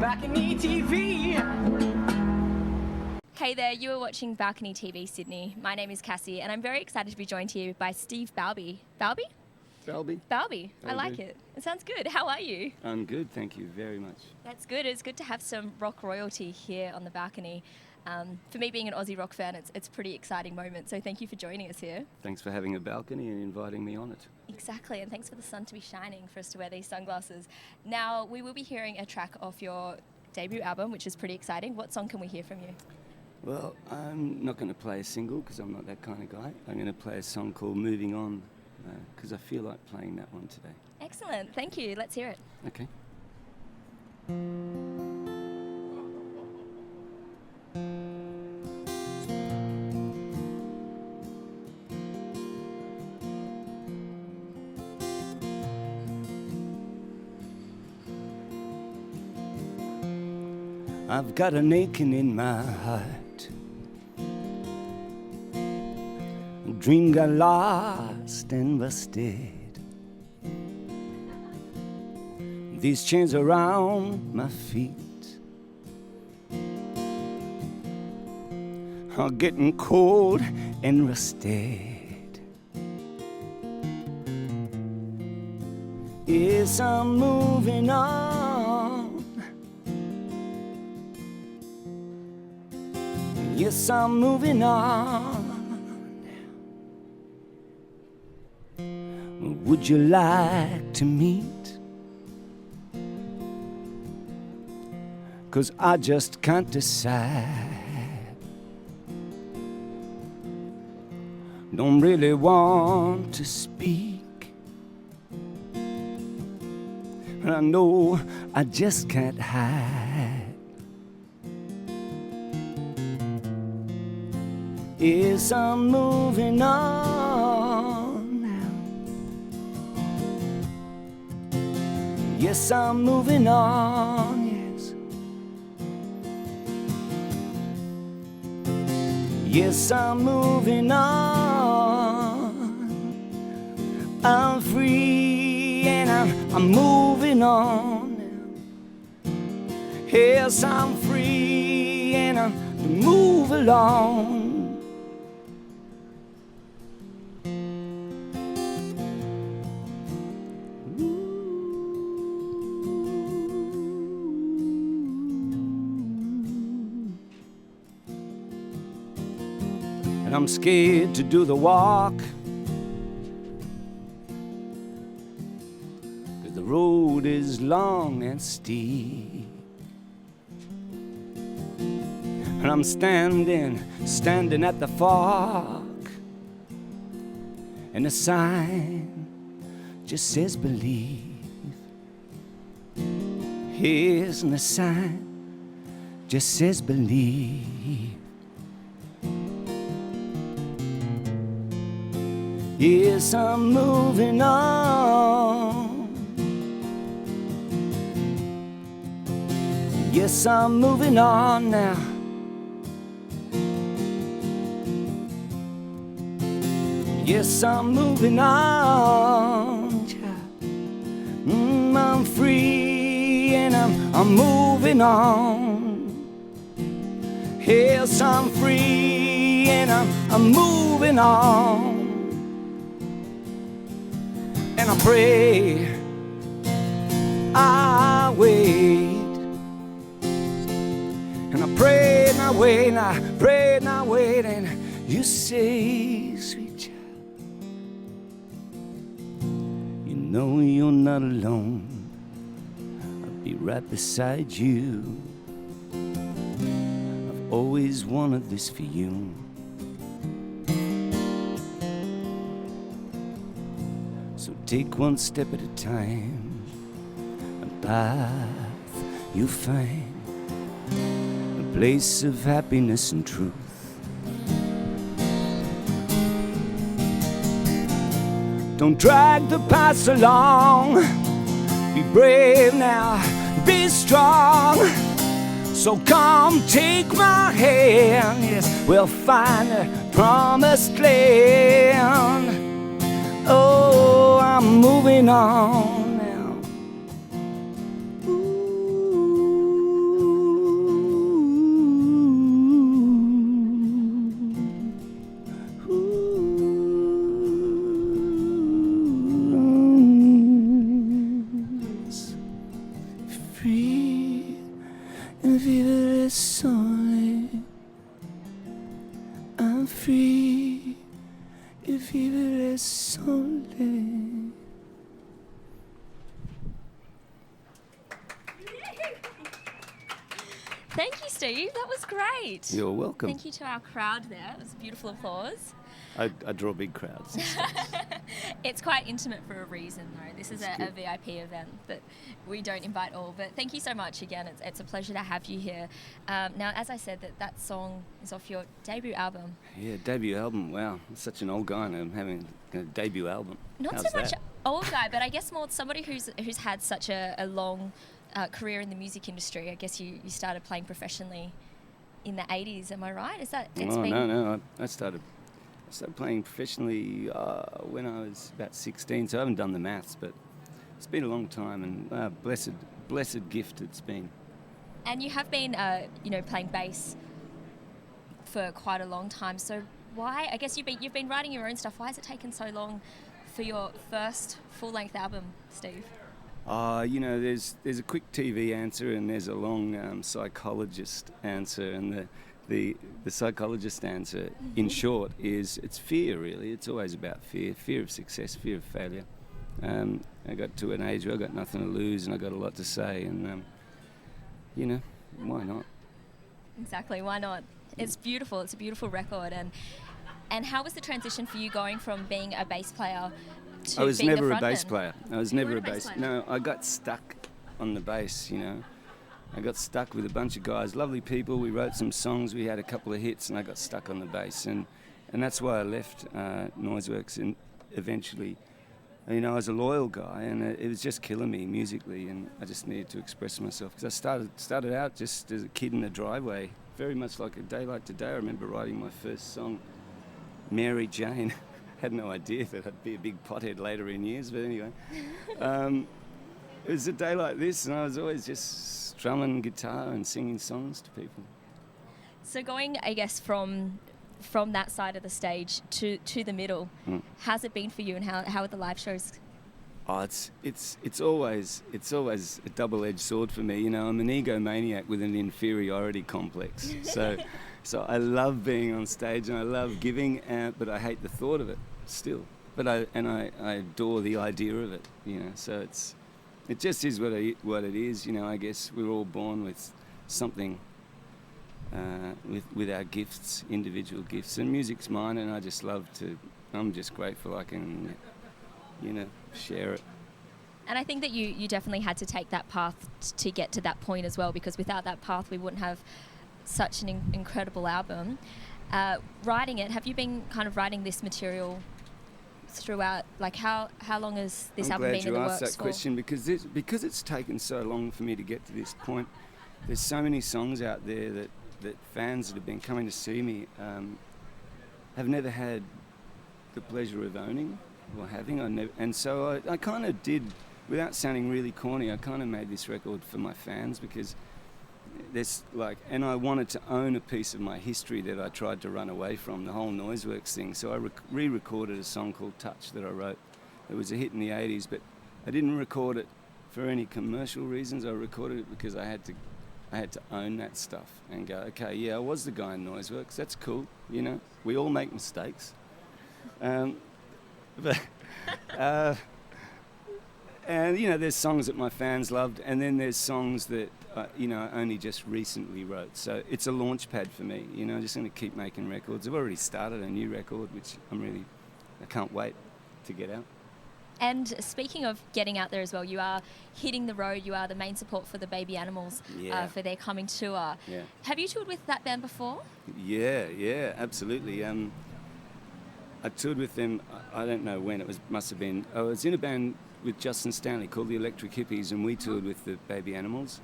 BalconyTV. Hey there, you are watching Balcony TV Sydney. My name is Cassie and I'm very excited to be joined here by Steve Balbi. Balbi? Balbi. Balbi. I like it. It sounds good. How are you? I'm good, thank you very much. That's good. It's good to have some rock royalty here on the balcony. For me, being an Aussie rock fan, it's a pretty exciting moment, so thank you for joining us here. Thanks for having a balcony and inviting me on it. Exactly, and thanks for the sun to be shining for us to wear these sunglasses. Now, we will be hearing a track off your debut album, which is pretty exciting. What song can we hear from you? Well, I'm not going to play a single because I'm not that kind of guy. I'm going to play a song called Moving On because I feel like playing that one today. Excellent, thank you. Let's hear it. Okay. I've got an aching in my heart. A dream got lost and busted. These chains around my feet are getting cold and rusted. Yes, I'm moving on. Yes, I'm moving on. Would you like to meet? 'Cause I just can't decide. Don't really want to speak, but I know I just can't hide. Yes, I'm moving on now. Yes, I'm moving on, yes. Yes, I'm moving on. I'm free and I'm moving on now. Yes, I'm free and I'm move along. And I'm scared to do the walk, 'cause the road is long and steep. And I'm standing at the fork, and the sign just says believe. Here's the sign just says believe. Yes, I'm moving on. Yes, I'm moving on now. Yes, I'm moving on. I'm free and I'm moving on. Yes, I'm free and I'm moving on. And I pray, I wait. And I pray and I wait, and I pray and I wait. And you say, sweet child, you know you're not alone. I'll be right beside you. I've always wanted this for you. So take one step at a time, a path you find, a place of happiness and truth. Don't drag the past along. Be brave now, be strong. So come take my hand, yes, we'll find the promised land. Oh, I'm moving on now. Ooh. vivere sole. Thank you, Steve. That was great. You're welcome. Thank you to our crowd there. It was beautiful applause. I draw big crowds. It's quite intimate for a reason, though. This is a VIP event that we don't invite all. But thank you so much again. It's a pleasure to have you here. Now, as I said, that song is off your debut album. Yeah, debut album. Wow, I'm such an old guy and I'm having a debut album. Not How's so much that? old guy, but I guess more somebody who's had such a long career in the music industry. I guess you started playing professionally in the 80s. Am I right? Is that No. I started playing professionally when I was about 16, so I haven't done the maths, but it's been a long time, and blessed gift it's been. And you have been, playing bass for quite a long time. So why? I guess you've been writing your own stuff. Why has it taken so long for your first full-length album, Steve? There's a quick TV answer and there's a long psychologist answer, and the psychologist answer, in short, is it's fear, really. It's always about fear of success, fear of failure. I got to an age where I got nothing to lose and I got a lot to say, and, why not? Exactly, why not? It's beautiful. It's a beautiful record. And how was the transition for you going from being a bass player to I was being never the a bass frontman? player. I was You never weren't a a bass. bass player? No, I got stuck on the bass. I got stuck with a bunch of guys, lovely people. We wrote some songs. We had a couple of hits, and I got stuck on the bass, and that's why I left Noiseworks. And eventually, I was a loyal guy, and it was just killing me musically, and I just needed to express myself because I started out just as a kid in the driveway, very much like A Day Like Today. I remember writing my first song, Mary Jane. Had no idea that I'd be a big pothead later in years, but anyway. It was a day like this, and I was always just strumming guitar and singing songs to people. So going, I guess, from that side of the stage to the middle, how's it been for you, and how are the live shows? Oh, it's always a double-edged sword for me. I'm an egomaniac with an inferiority complex. So I love being on stage and I love giving, but I hate the thought of it still. But I adore the idea of it. So it just is what it is. I guess we're all born with something, with our gifts, individual gifts, and music's mine. And I just love to. I'm just grateful I can, share it. And I think that you definitely had to take that path to get to that point as well, because without that path we wouldn't have such an incredible album. Writing it, have you been kind of writing this material throughout? Like how long has this album been in the works for? I'm glad you asked that question because it's taken so long for me to get to this point. There's so many songs out there that fans that have been coming to see me have never had the pleasure of owning or having. And so I kind of did, without sounding really corny, I kind of made this record for my fans because and I wanted to own a piece of my history that I tried to run away from, the whole Noiseworks thing. So I re-recorded a song called Touch that I wrote. It was a hit in the 80s, but I didn't record it for any commercial reasons. I recorded it because I had to own that stuff and go, okay, yeah, I was the guy in Noiseworks. That's cool, We all make mistakes. And there's songs that my fans loved, and then there's songs that I only just recently wrote. So it's a launch pad for me. I'm just going to keep making records. I've already started a new record, which I can't wait to get out. And speaking of getting out there as well, you are hitting the road. You are the main support for the Baby Animals for their coming tour. Yeah. Have you toured with that band before? Yeah, absolutely. I toured with them. I don't know when it was. Must have been. I was in a band with Justin Stanley called the Electric Hippies, and we toured with the Baby Animals.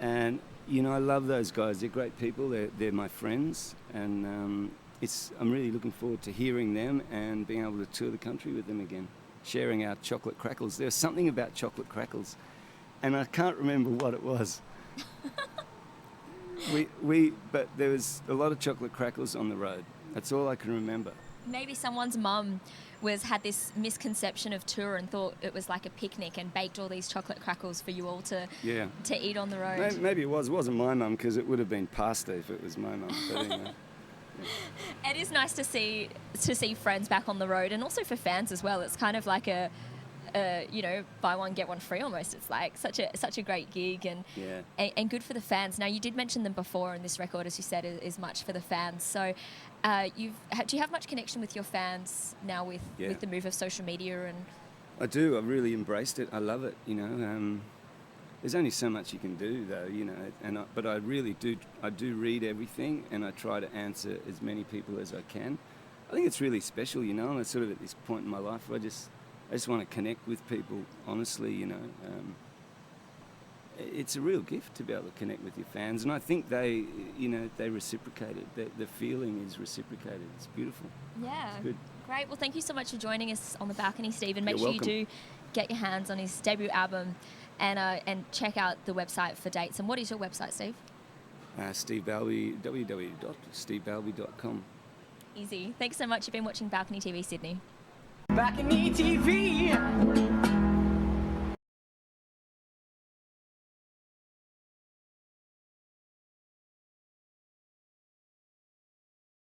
And I love those guys. They're great people. They're my friends, and I'm really looking forward to hearing them and being able to tour the country with them again, sharing our chocolate crackles. There's something about chocolate crackles, and I can't remember what it was. But there was a lot of chocolate crackles on the road. That's all I can remember. Maybe someone's mum had this misconception of tour and thought it was like a picnic and baked all these chocolate crackles for you all to eat on the road. Maybe it was. It wasn't my mum, because it would have been pasta if it was my mum. But anyway. It is nice to see friends back on the road, and also for fans as well. It's kind of like a buy one get one free almost. It's like such a great gig, and good for the fans. Now, you did mention them before, and this record, as you said, is much for the fans. So do you have much connection with your fans now with the move of social media? And I do. I've really embraced it. I love it. There's only so much you can do, though, but I really do. I do read everything, and I try to answer as many people as I can. I think it's really special, and I'm sort of at this point in my life where I just want to connect with people, honestly, It's a real gift to be able to connect with your fans, and I think they reciprocate it. The feeling is reciprocated. It's beautiful. Yeah. It's good. Great. Well, thank you so much for joining us on the balcony, Steve, and make You're sure welcome. you do get your hands on his debut album, and check out the website for dates. And what is your website, Steve? Steve Balbi, www.stevebalbi.com. Easy. Thanks so much. You've been watching BalconyTV Sydney. BalconyTV.